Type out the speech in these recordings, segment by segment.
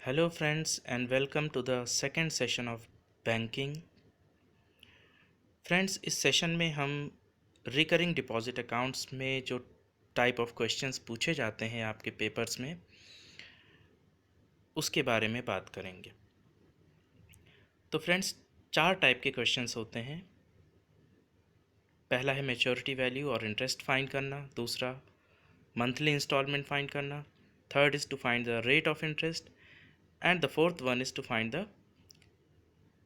Hello friends and welcome to the second session of banking. Friends, इस session में हम recurring deposit accounts में जो टाइप ऑफ क्वेश्चंस पूछे जाते हैं आपके पेपर्स में उसके बारे में बात करेंगे। तो फ्रेंड्स, चार टाइप के क्वेश्चंस होते हैं। पहला है मैच्योरिटी वैल्यू और इंटरेस्ट फाइंड करना, दूसरा मंथली इंस्टॉलमेंट फाइंड करना, third is to find the rate of interest and the fourth one is to find the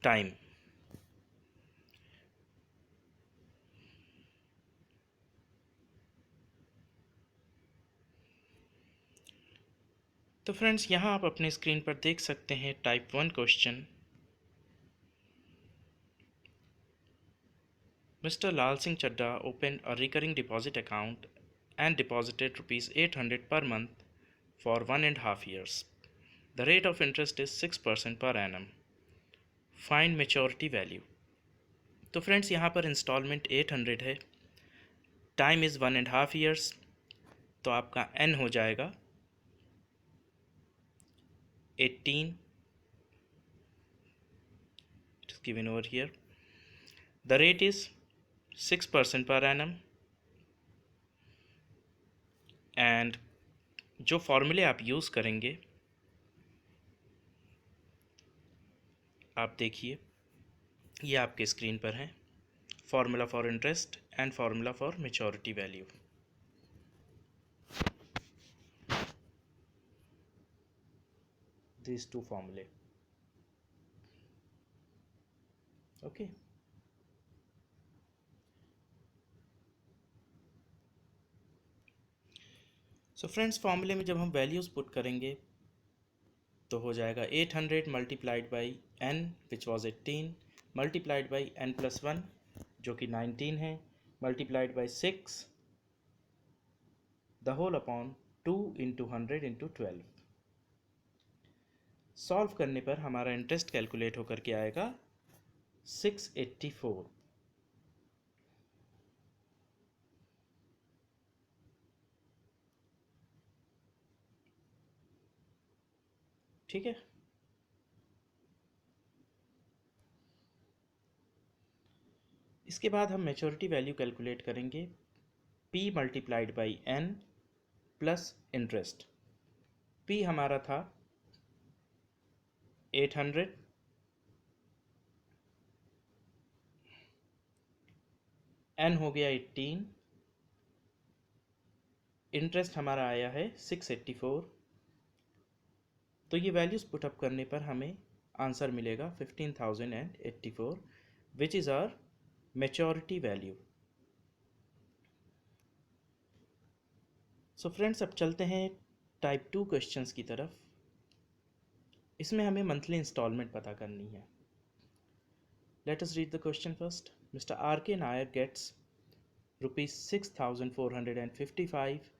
time. तो फ्रेंड्स, यहाँ आप अपने स्क्रीन पर देख सकते हैं type 1 question. Mr. Lal Singh Chadda opened a recurring deposit account and deposited rupees 800 per month for 1.5 years. The rate of interest is 6% per annum. Find maturity value. तो friends, यहाँ पर इंस्टॉलमेंट 800 है, time is 1.5 years, तो आपका n हो जाएगा 18. It is given over here. The rate is 6% per annum and जो फॉर्मूले आप यूज़ करेंगे आप देखिए, ये आपके स्क्रीन पर है। Formula for interest and formula for maturity value. these two formulae. Okay. So friends, फॉर्मूले में जब हम वैल्यूज़ पुट करेंगे तो हो जाएगा 800 multiplied by n which was 18 multiplied by n plus 1 जो कि 19 है multiplied by 6 the whole upon 2 into 100 into 12। Solve करने पर हमारा इंटरेस्ट कैलकुलेट होकर के आएगा 684। ठीक है। इसके बाद हम मैच्योरिटी वैल्यू कैलकुलेट करेंगे p multiplied by n plus interest. p हमारा था 800, n हो गया 18, इंटरेस्ट हमारा आया है 684। तो ये वैल्यूज़ पुटअप करने पर हमें आंसर मिलेगा 15,084 which is our maturity value. So friends, अब चलते हैं टाइप 2 क्वेश्चंस की तरफ। इसमें हमें मंथली इंस्टॉलमेंट पता करनी है। Let us read the question first. Mister R K Nair gets rupees 6,455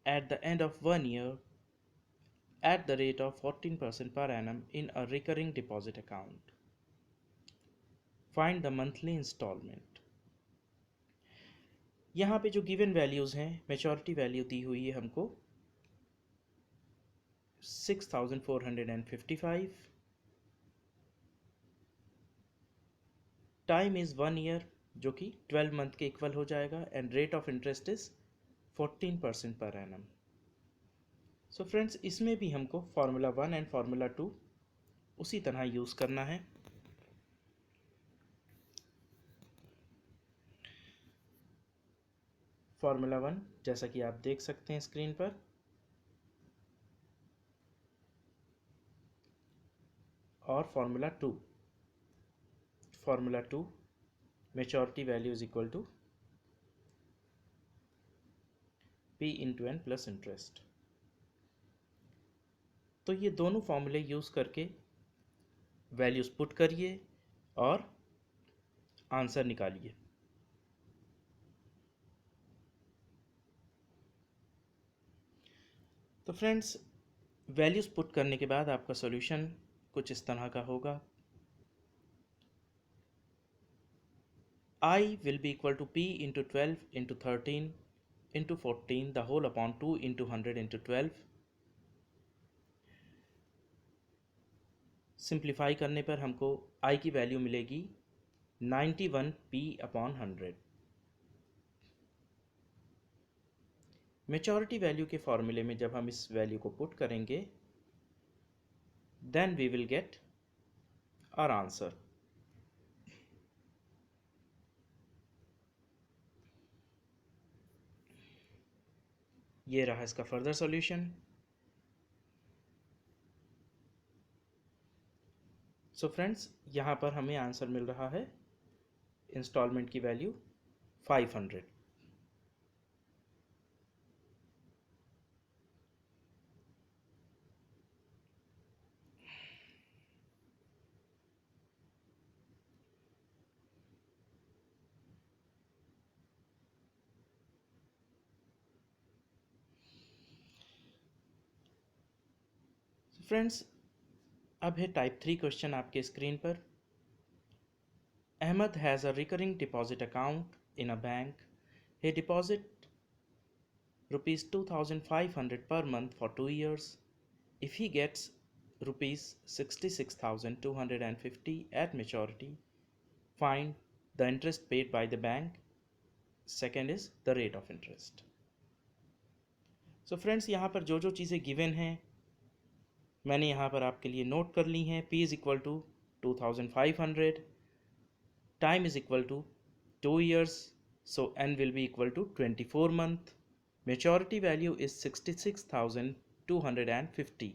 at the end of 1 year at the rate of 14% per annum in a recurring deposit account. Find the monthly installment. यहाँ पे जो given values हैं, maturity value दी हुई है हमको 6,455, time is 1 year जो कि 12 month के इक्वल हो जाएगा and rate of interest is 14% per annum. So friends, इसमें भी हमको फार्मूला 1 एंड फार्मूला 2 उसी तरह यूज़ करना है। फार्मूला 1 जैसा कि आप देख सकते हैं स्क्रीन पर, और formula 2 maturity value is equal to p into N plus interest. तो ये दोनों फॉर्मूले यूज़ करके वैल्यूज़ पुट करिए और आंसर निकालिए। तो फ्रेंड्स, वैल्यूज़ पुट करने के बाद आपका सॉल्यूशन कुछ इस तरह का होगा। I will be equal to p into 12 into 13 into 14 the whole upon 2 into 100 into 12. Simplify करने पर हमको आई की वैल्यू मिलेगी 91p/100। मेचोरिटी वैल्यू के फॉर्मूले में जब हम इस वैल्यू को पुट करेंगे then we will get our answer. ये रहा इसका फर्दर सॉल्यूशन। सो फ्रेंड्स, यहाँ पर हमें आंसर मिल रहा है इंस्टॉलमेंट की वैल्यू 500। फ्रेंड्स, अब है टाइप 3 क्वेश्चन आपके स्क्रीन पर। Ahmed has a recurring deposit account in a bank. He deposit rupees 2500 per month for 2 years. If he gets rupees 66,250 at maturity, find the interest paid by the bank. Second is the rate of interest. So friends, यहाँ पर जो जो चीज़ें given हैं मैंने यहाँ पर आपके लिए नोट कर ली हैं। P is equal to 2500, time is equal to 2 years, so n will be equal to 24 month. Maturity value is 66,250,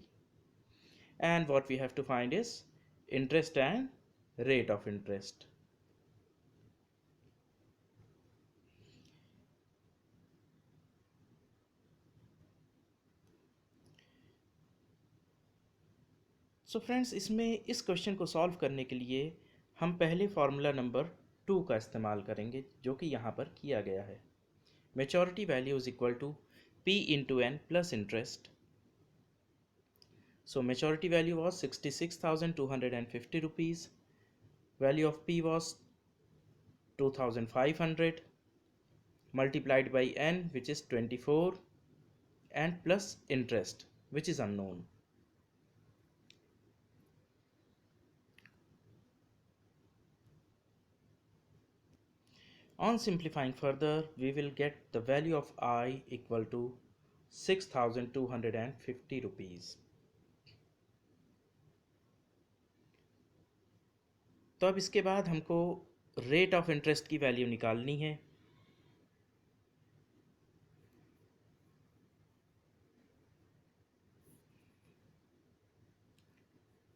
and what we have to find is interest and rate of interest. So friends, इसमें इस question को solve करने के लिए हम पहले formula number 2 का इस्तेमाल करेंगे जो कि यहाँ पर किया गया है। Maturity value is equal to P into N plus interest. So maturity value was 66,250 rupees. Value of P was 2,500 multiplied by N, which is 24, and plus interest, which is unknown. On simplifying further, we will get the value of I equal to 6,250 rupees. तो अब इसके बाद हमको rate of interest की value निकालनी है।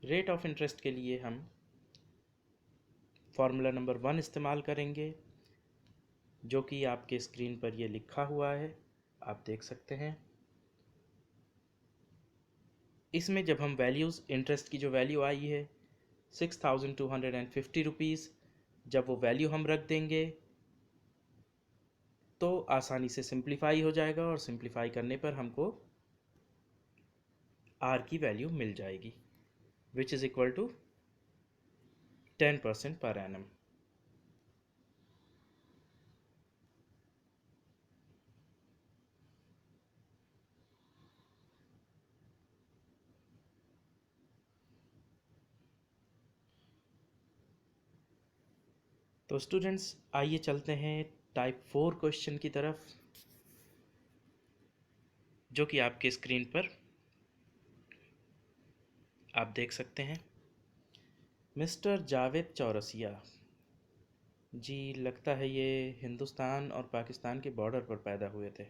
Rate of interest के लिए हम फॉर्मूला नंबर 1 इस्तेमाल करेंगे जो कि आपके स्क्रीन पर ये लिखा हुआ है, आप देख सकते हैं। इसमें जब हम वैल्यूज़, इंटरेस्ट की जो वैल्यू आई है 6,250 रुपीज़, जब वो वैल्यू हम रख देंगे तो आसानी से सिंप्लीफाई हो जाएगा और सिंप्लीफाई करने पर हमको आर की वैल्यू मिल जाएगी which is equal to 10% per annum. तो स्टूडेंट्स, आइए चलते हैं टाइप 4 क्वेश्चन की तरफ जो कि आपके स्क्रीन पर आप देख सकते हैं। मिस्टर जावेद चौरसिया जी, लगता है ये हिंदुस्तान और पाकिस्तान के बॉर्डर पर पैदा हुए थे।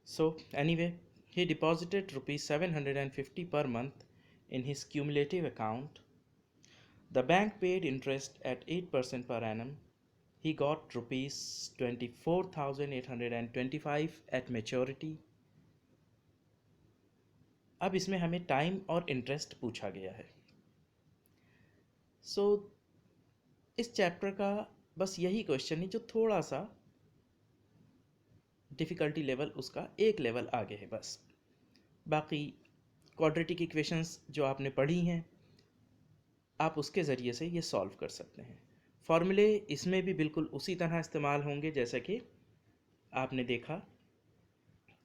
So anyway, he deposited rupees 750 per month in his cumulative account. The bank paid interest at 8% per annum. He got rupees 24,825 at maturity. अब इसमें हमें टाइम और इंटरेस्ट पूछा गया है। सो इस चैप्टर का बस यही क्वेश्चन है जो थोड़ा सा डिफ़िकल्टी लेवल उसका एक लेवल आगे है बस। बाकी क्वाड्रेटिक इक्वेशंस जो आपने पढ़ी हैं आप उसके ज़रिए से ये सॉल्व कर सकते हैं। फॉर्मूले इसमें भी बिल्कुल उसी तरह इस्तेमाल होंगे जैसा कि आपने देखा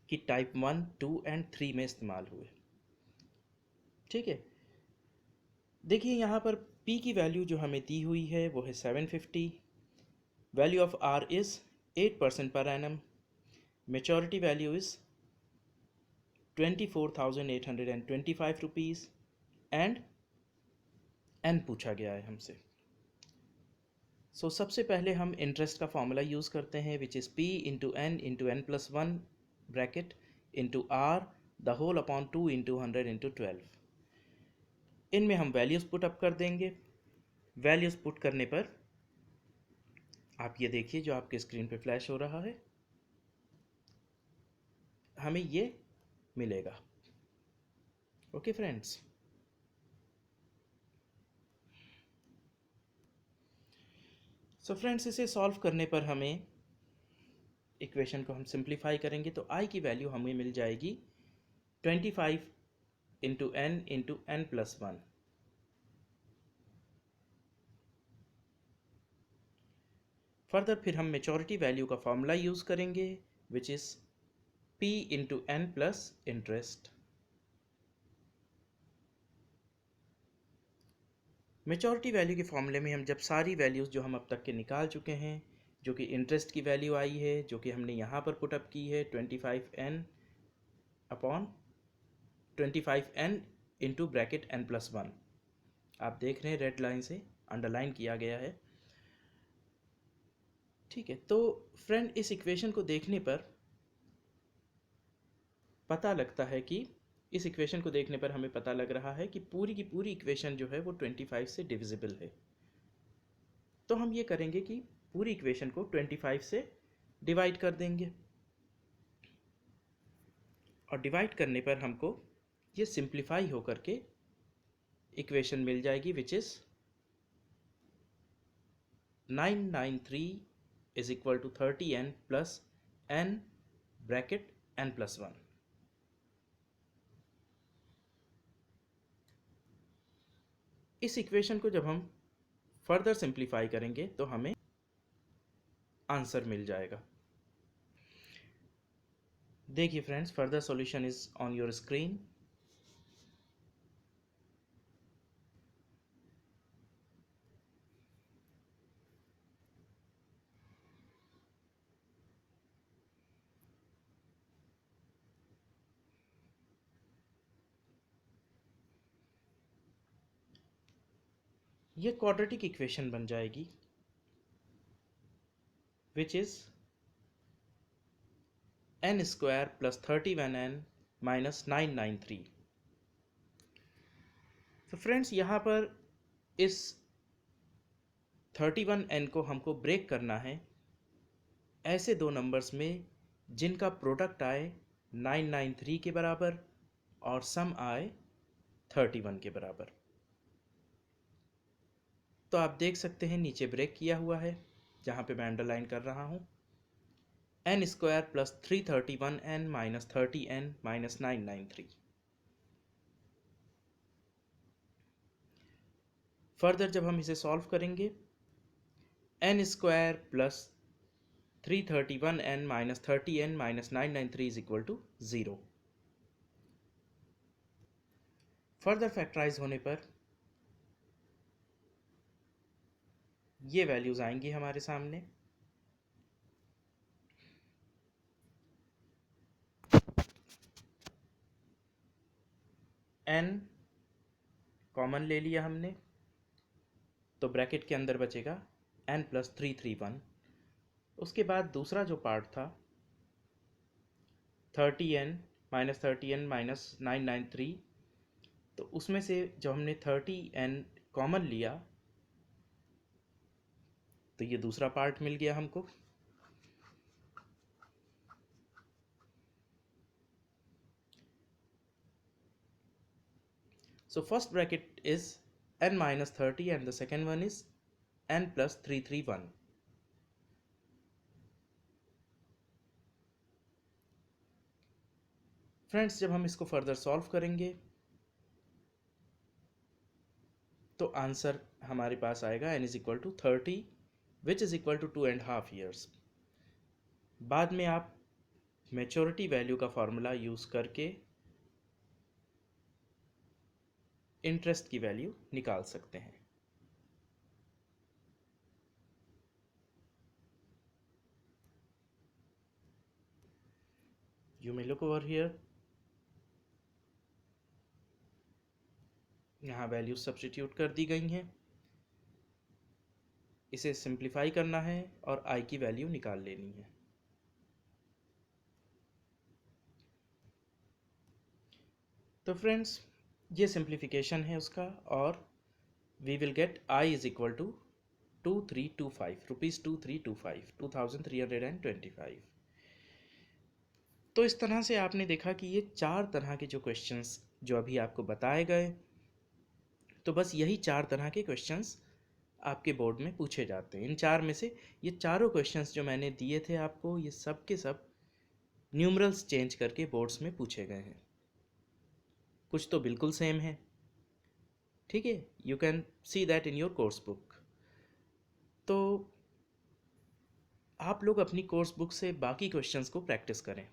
कि टाइप 1, 2 एंड 3 में इस्तेमाल हुए। ठीक है, देखिए यहाँ पर P की वैल्यू जो हमें दी हुई है वो है 750, value of R is 8% per annum, maturity value is 24,825 rupees and N पूछा गया है हमसे। सबसे पहले हम इंटरेस्ट का फॉर्मूला यूज़ करते हैं which is P into N plus one bracket into R the whole upon 2 into 100 into 12। इनमें हम वैल्यूज़ पुट अप कर देंगे। वैल्यूज़ पुट करने पर आप ये देखिए जो आपके स्क्रीन पे फ्लैश हो रहा है, हमें ये मिलेगा। ओके फ्रेंड्स, फ्रेंड्स इसे सॉल्व करने पर हमें इक्वेशन को हम सिंप्लीफाई करेंगे तो आई की वैल्यू हमें मिल जाएगी 25 into N plus one. Further फिर हम मेच्योरिटी वैल्यू का फॉर्मूला यूज़ करेंगे which is P into N plus interest. Maturity value के फॉर्मूले में हम जब सारी वैल्यूज़ जो हम अब तक के निकाल चुके हैं, जो कि इंटरेस्ट की वैल्यू आई है जो कि हमने यहाँ पर पुटअप की है 25n upon 25n into bracket n plus one, आप देख रहे हैं रेड लाइन से अंडरलाइन किया गया है। ठीक है, तो फ्रेंड इस इक्वेशन को देखने पर पता लगता है कि इस इक्वेशन को देखने पर हमें पता लग रहा है कि पूरी की पूरी इक्वेशन जो है वो 25 से डिविजिबल है। तो हम ये करेंगे कि पूरी इक्वेशन को 25 से डिवाइड कर देंगे और डिवाइड करने पर हमको ये सिंप्लीफाई होकर के इक्वेशन मिल जाएगी which is 993 is equal to 30n plus n bracket n plus one. इस इक्वेशन को जब हम फर्दर सिंप्लीफाई करेंगे तो हमें आंसर मिल जाएगा। देखिए friends, further solution is on your screen. ये क्वाड्रेटिक इक्वेशन बन जाएगी which is n square plus 31n minus 993। तो फ्रेंड्स यहाँ पर इस 31n को हमको ब्रेक करना है ऐसे दो नंबर्स में जिनका प्रोडक्ट आए 993 के बराबर और सम आए 31 के बराबर। तो आप देख सकते हैं नीचे ब्रेक किया हुआ है जहाँ पे मैं अंडरलाइन कर रहा हूँ n square plus 331n minus 30n minus 993। Further जब हम इसे सॉल्व करेंगे n square plus 331n minus 30n minus 993 is equal to 0। Further factorise होने पर ये वैल्यूज आएंगी हमारे सामने। n कॉमन ले लिया हमने तो ब्रैकेट के अंदर बचेगा n प्लस 331। उसके बाद दूसरा जो पार्ट था 30n माइनस 30n माइनस 993, तो उसमें से जब हमने 30n कॉमन लिया तो ये दूसरा पार्ट मिल गया हमको। So first bracket is n minus 30 and the second one is n plus 331. Friends जब हम इसको फर्दर सॉल्व करेंगे तो आंसर हमारे पास आएगा n is equal to 30 which is equal to 2.5 years. बाद में आप मैच्योरिटी वैल्यू का फॉर्मूला यूज़ करके इंटरेस्ट की वैल्यू निकाल सकते हैं। You may look over here. यहाँ वैल्यू सब्स्टिट्यूट कर दी गई हैं। इसे सिंप्लीफाई करना है और आई की वैल्यू निकाल लेनी है। तो फ्रेंड्स, ये सिंप्लीफिकेशन है उसका, और we will get I is equal to 2325 rupees 2325 2325। तो इस तरह से आपने देखा कि ये 4 तरह के जो क्वेश्चंस जो अभी आपको बताए गए, तो बस यही 4 तरह के क्वेश्चंस आपके बोर्ड में पूछे जाते हैं। इन 4 में से ये चारों क्वेश्चंस जो मैंने दिए थे आपको, ये सब के सब न्यूमरल्स चेंज करके बोर्ड्स में पूछे गए हैं। कुछ तो बिल्कुल सेम है, ठीक है, you can see that in your course book. तो आप लोग अपनी कोर्स बुक से बाकी क्वेश्चंस को प्रैक्टिस करें।